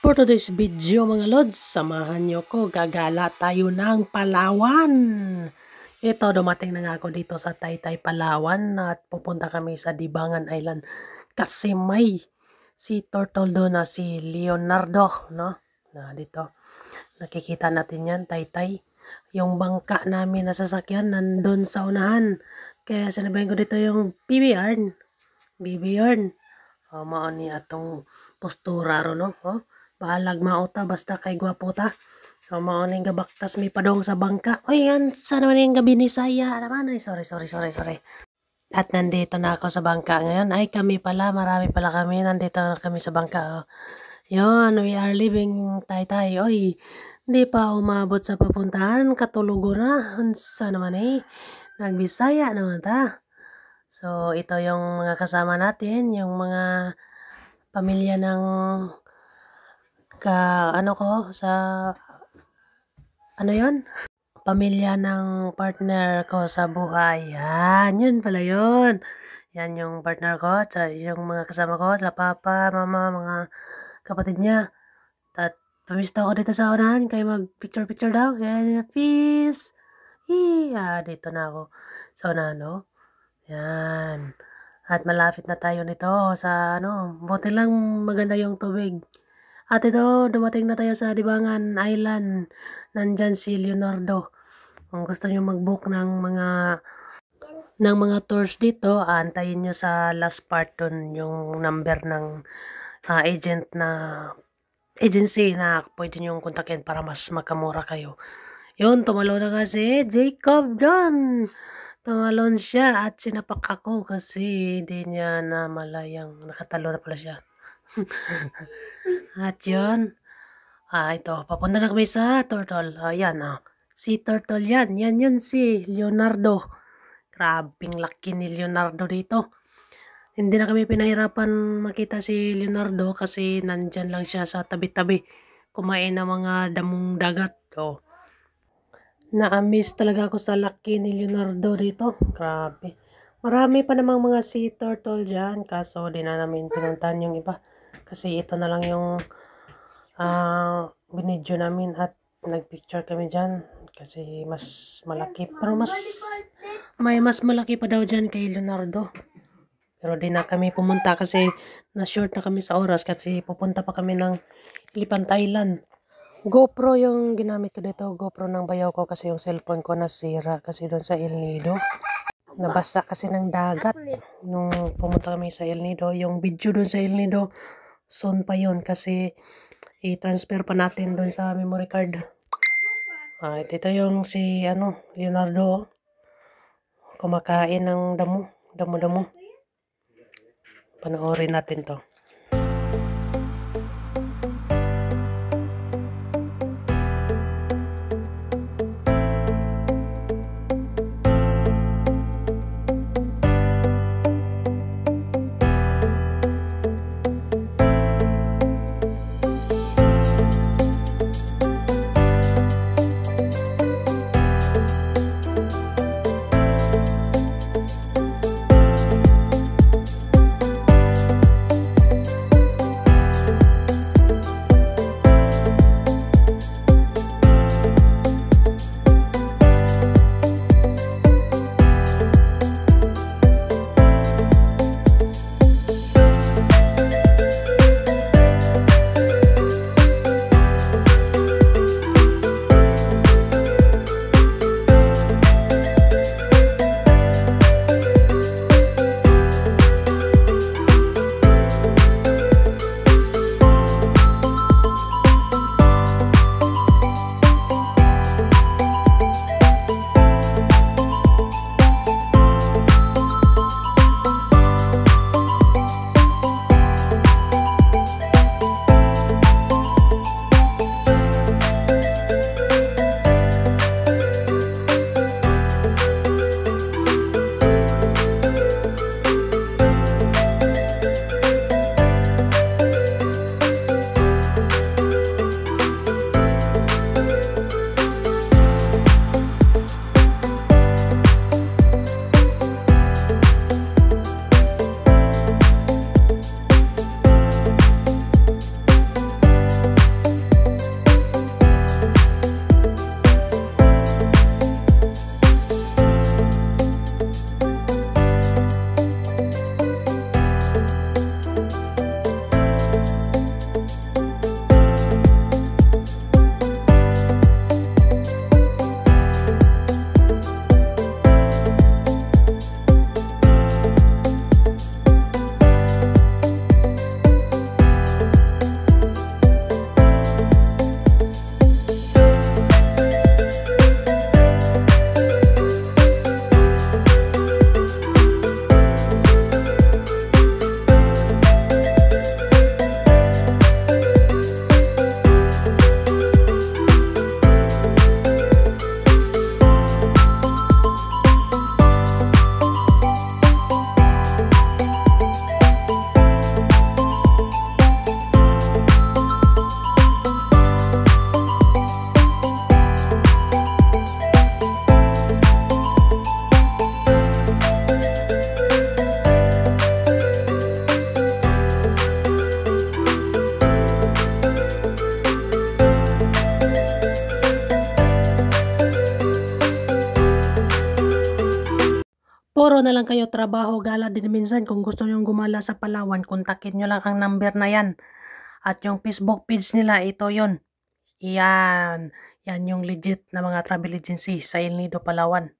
For today's video mga lods, samahan nyo ko, gagala tayo ng Palawan. Ito, dumating na nga ako dito sa Taytay, Palawan at pupunta kami sa Dibangan Island. Kasi may si turtle doon na si Leonardo, no? Na dito, nakikita natin yan, Taytay. Yung bangka namin na sasakyan nandun sa unahan. Kaya sinabihin ko dito yung BB Yarn. Mao ni atong postura ro no. Bahalag mauta basta kay gwapo ta. So mao ning gabaktas mi padong sa bangka. Oy, yan sa naman yung gabi ni Saya naman. Ay, sorry. At nandito na ako sa bangka ngayon. Ay, kami pala, marami pala kami. Nandito na kami sa bangka. Yon, we are leaving Taytay. Oy, hindi pa umabot sa papuntahan. Katulugo na. Hansa naman Nagbisaya naman ta. So, ito yung mga kasama natin, yung mga pamilya ng pamilya ng partner ko sa buhay. Yan, yun pala yun. Yan yung partner ko, yung mga kasama ko, sa papa, mama, mga kapatid niya. At pumisto ako dito sa unahan, kaya mag-picture daw. Kaya, peace. Dito na ako sa unahan, no? Yan. At malapit na tayo nito sa buti lang maganda yung tubig. At ito, dumating na tayo sa Dibangan Island. Nandyan si Leonardo. Kung gusto nyo mag-book ng mga tours dito, antayin nyo sa last part dun yung number ng agency na pwede nyo kontakin para mas makamura kayo. Yun, tumalo na kasi Jacob doon. Tumalon siya at sinapak ako kasi hindi niya namalayang nakatalo na pala siya. At yun, ito, papunta na kami sa turtle. Ayan, si turtle yan. Yan yun si Leonardo. Grabing laki ni Leonardo dito. Hindi na kami pinahirapan makita si Leonardo kasi nandyan lang siya sa tabi-tabi. Kumain ng mga damong dagat. Na-amaze talaga ako sa laki ni Leonardo dito. Grabe. Marami pa namang mga sea turtle dyan. Kaso di na namin pinuntahan yung iba. Kasi ito na lang yung binidyo namin at nagpicture kami dyan. Kasi mas malaki. Pero may mas malaki pa daw dyan kay Leonardo. Pero di na kami pumunta kasi na-short na kami sa oras. Kasi pupunta pa kami ng Elephant Island. GoPro yung ginamit ko dito, GoPro ng bayaw ko kasi yung cellphone ko nasira kasi doon sa El Nido. Nabasa kasi ng dagat nung pumunta kami sa El Nido. Yung video doon sa El Nido, soon pa yun kasi i-transfer pa natin doon sa memory card. Ito yung si Leonardo, kumakain ng damo. Panoorin natin to. siguro na lang kayo trabaho, gala din minsan. Kung gusto nyong gumala sa Palawan, kontakin nyo lang ang number na yan. At yung Facebook page nila, ito yon. Yan. Yan yung legit na mga travel agency sa El Nido, Palawan.